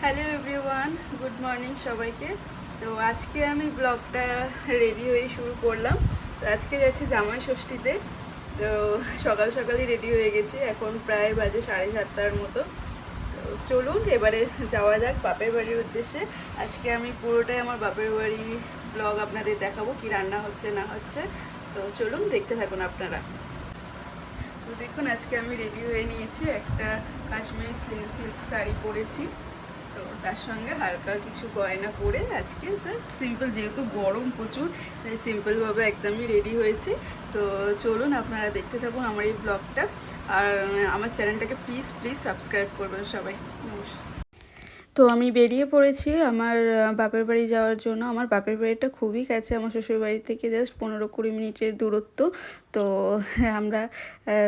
Hello everyone, good morning সবাইকে। তো আজকে আমি ব্লগটা রেডি হয়ে শুরু করলাম। তো আজকে যাচ্ছি জামাই ষষ্ঠীতে। তো সকাল সকালই রেডি হয়ে গেছি, এখন প্রায় বাজে 7:30টার মতো। তো চলুন এবারে যাওয়া যাক বাপের বাড়ির উদ্দেশ্যে। আজকে আমি পুরোটাই আমার বাপের বাড়ি ব্লগ আপনাদের দেখাবো, কি রান্না হচ্ছে না হচ্ছে। তো চলুন দেখতে থাকুন আপনারা। তো দেখুন আজকে আমি রেডি হয়ে নিয়েছি, একটা কাশ্মীরি সিল্ক শাড়ি পরেছি। তো তার সঙ্গে হালকা কিছু গয়না পরে আজকে জাস্ট সিম্পল, যেহেতু গরম প্রচুর, তাই সিম্পলভাবে একদমই রেডি হয়েছি। তো চলুন আপনারা দেখতে থাকুন আমার এই ব্লগটা। আর আমার চ্যানেলটাকে প্লিজ প্লিজ সাবস্ক্রাইব করবেন সবাই। নমস্কার। তো আমি বেরিয়ে পড়েছি আমার বাপের বাড়ি যাওয়ার জন্য। আমার বাপের বাড়িটা খুবই কাছে, আমার শ্বশুর বাড়ি থেকে জাস্ট 15-20 মিনিটের দূরত্ব। তো আমরা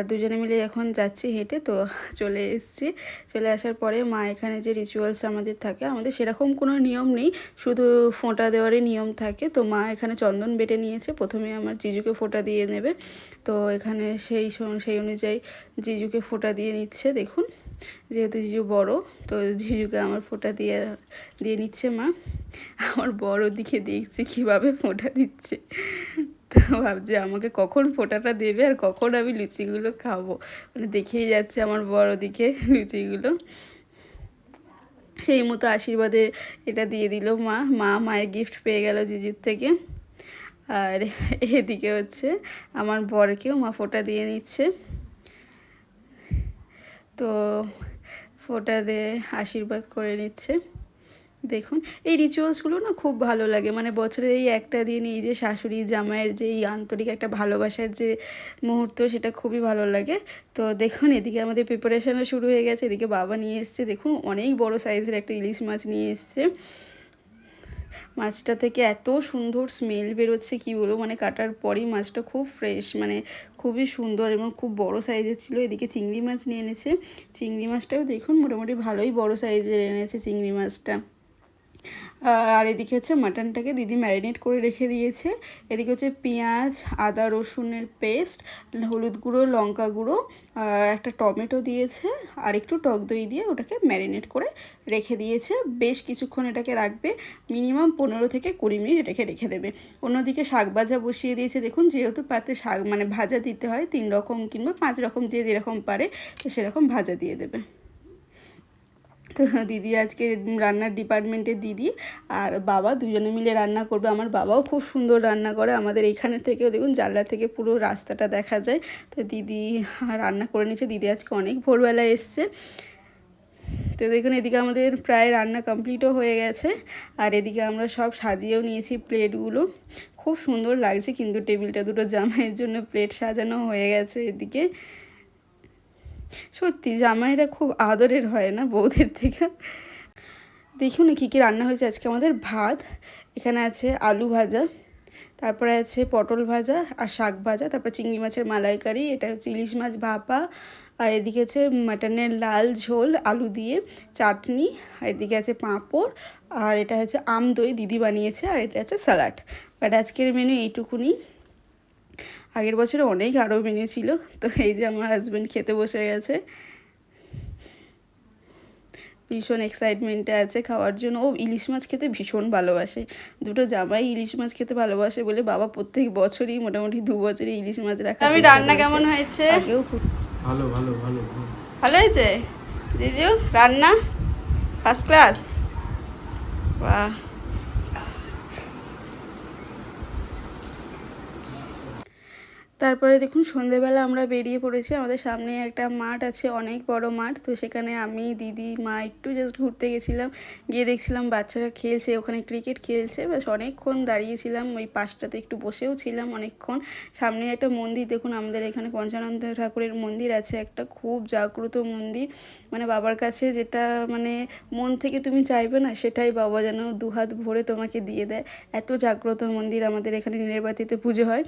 দুজনে মিলে এখন যাচ্ছি হেঁটে। তো চলে এসেছি। চলে আসার পরে মা এখানে যে রিচুয়ালস আমাদের থাকে, আমাদের সেরকম কোনো নিয়ম নেই, শুধু ফোঁটা দেওয়ারই নিয়ম থাকে। তো মা এখানে চন্দন বেটে নিয়েছে, প্রথমে আমার জিজুকে ফোঁটা দিয়ে নেবে। তো এখানে সেই অনুযায়ী জিজুকে ফোঁটা দিয়ে নিচ্ছে। দেখুন, যেহেতু জিজু বড়, তো জিজুকে আমার ফোঁটা দিয়ে দিয়ে নিচ্ছে মা। আমার বড় দিকে দেখছি কীভাবে ফোঁটা দিচ্ছে, তো ভাবছি আমাকে কখন ফোঁটাটা দেবে আর কখন আমি লুচিগুলো খাবো। মানে দেখেই যাচ্ছে আমার বড় দিকে লুচিগুলো। সেই মতো আশীর্বাদে এটা দিয়ে দিল মায়ের গিফট পেয়ে গেল জিজুর থেকে। আর এদিকে হচ্ছে আমার বরকেও মা ফোঁটা দিয়ে নিচ্ছে। তো ফোঁটা দিয়ে আশীর্বাদ করে নিচ্ছে। দেখুন এই রিচুয়ালসগুলো না খুব ভালো লাগে, মানে বছরের এই একটা দিন এই যে শাশুড়ি জামাইয়ের যে এই আন্তরিক একটা ভালোবাসার যে মুহূর্ত, সেটা খুবই ভালো লাগে। তো দেখুন এদিকে আমাদের প্রিপারেশনও শুরু হয়ে গেছে। এদিকে বাবা নিয়ে এসছে, দেখুন অনেক বড় সাইজের একটা ইলিশ মাছ নিয়ে এসছে। মাছটা থেকে এত সুন্দর স্মেল বেরোচ্ছে কি বলবো, মানে কাটার পরই মাছটা খুব ফ্রেশ, মানে খুবই সুন্দর এবং খুব বড় সাইজের ছিল। এদিকে চিংড়ি মাছ নিয়ে এনেছে, চিংড়ি মাছটাও দেখুন মোটামুটি ভালোই বড় সাইজের এনেছে চিংড়ি মাছটা। আর এদিকে হচ্ছে মাটনটাকে দিদি ম্যারিনেট করে রেখে দিয়েছে। এদিকে হচ্ছে পেঁয়াজ, আদা রসুনের পেস্ট, হলুদ গুঁড়ো, লঙ্কা গুঁড়ো, একটা টমেটো দিয়েছে আর একটু টক দই দিয়ে ওটাকে ম্যারিনেট করে রেখে দিয়েছে। বেশ কিছুক্ষণ এটাকে রাখবে, মিনিমাম 15 থেকে 20 মিনিট এটাকে রেখে দেবে। অন্যদিকে শাক ভাজা বসিয়ে দিয়েছে। দেখুন যেহেতু পাতে শাক মানে ভাজা দিতে হয় 3 রকম কিংবা 5 রকম, যে যেরকম পারে তো সেরকম ভাজা দিয়ে দেবে। তো দিদি আজকে রান্নার ডিপার্টমেন্টের দিদি আর বাবা দুজনে মিলে রান্না করবে। আমার বাবাও খুব সুন্দর রান্না করে, আমাদের এইখানে থেকেও দেখুন জানলা থেকে পুরো রাস্তাটা দেখা যায়। তো দিদি রান্না করে নিয়েছে, দিদি আজকে অনেক ভোরবেলা এসছে। তো দেখুন এদিকে আমাদের প্রায় রান্না কমপ্লিটও হয়ে গেছে। আর এদিকে আমরা সব সাজিয়েও নিয়েছি প্লেটগুলো, খুব সুন্দর লাগছে কিন্তু টেবিলটা, দুটো জামাইয়ের জন্য প্লেট সাজানো হয়ে গেছে এদিকে। সত্যি জামাইরা খুব আদরের হয় না বউদের থেকে। দেখুন কী কী রান্না হয়েছে আজকে আমাদের। ভাত, এখানে আছে আলু ভাজা, তারপরে আছে পটল ভাজা আর শাক ভাজা, তারপর চিংড়ি মাছের মালাইকারি, এটা হচ্ছে ইলিশ মাছ ভাপা, আর এদিকে আছে মাটনের লাল ঝোল আলু দিয়ে, চাটনি, আর এদিকে আছে পাঁপড়, আর এটা হচ্ছে আম দই দিদি বানিয়েছে, আর এটা হচ্ছে স্যালাড। বাট আজকের মেনু এইটুকুনি। আগের বছরে অনেক আরও মেনু ছিল। তো এই যে আমার হাজব্যান্ড খেতে বসে গেছে, ভীষণ এক্সাইটমেন্টে আছে খাওয়ার জন্য। ও ইলিশ মাছ খেতে ভীষণ ভালোবাসে, দুটো জামাই ইলিশ মাছ খেতে ভালোবাসে বলে বাবা প্রত্যেক বছরই মোটামুটি 2 বছরই ইলিশ মাছ রাখা। আমি রান্না কেমন হয়েছে? আগেও খুব ভালো ভালো ভালো ভালো হয়েছে জিজু, রান্না ফার্স্ট ক্লাস। বাহ। তারপরে দেখুন সন্ধেবেলা আমরা বেরিয়ে পড়েছি। আমাদের সামনে একটা মাঠ আছে, অনেক বড় মাঠ। তো সেখানে আমি দিদি মা একটু জাস্ট ঘুরতে গেছিলাম, গিয়ে দেখছিলাম বাচ্চারা খেলছে, ওখানে ক্রিকেট খেলছে। বেশ অনেকক্ষণ দাঁড়িয়েছিলাম, ওই পাশটাতে একটু বসেও ছিলাম অনেকক্ষণ। সামনে একটা মন্দির দেখুন, আমাদের এখানে পঞ্চানন্দ ঠাকুরের মন্দির আছে একটা, খুব জাগ্রত মন্দির। মানে বাবার কাছে যেটা মানে মন থেকে তুমি চাইবে না, সেটাই বাবা যেন দুহাত ভরে তোমাকে দিয়ে দেয়। এত জাগ্রত মন্দির আমাদের এখানে, নীলেরবাতিতে পুজো হয়।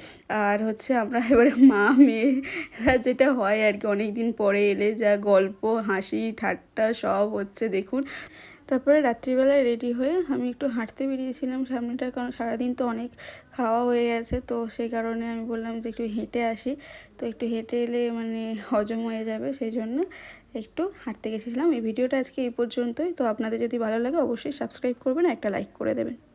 আর হচ্ছে আমরা এবারে মা মেয়েরা যেটা হয় আর কি, অনেক দিন পরে এলে যা গল্প হাসি ঠাট্টা সব হচ্ছে দেখুন। তারপরে রাত্রিবেলায় রেডি হয়ে আমি একটু হাঁটতে বেরিয়েছিলাম সামনেটা, কারণ সারাদিন তো অনেক খাওয়া হয়ে গেছে। তো সেই কারণে আমি বললাম যে একটু হেঁটে আসি। তো একটু হেঁটে এলে মানে হজম হয়ে যাবে, সেই জন্য একটু হাঁটতে গেছিলাম। এই ভিডিওটা আজকে এই পর্যন্তই। তো আপনাদের যদি ভালো লাগে অবশ্যই সাবস্ক্রাইব করবেন, একটা লাইক করে দেবেন।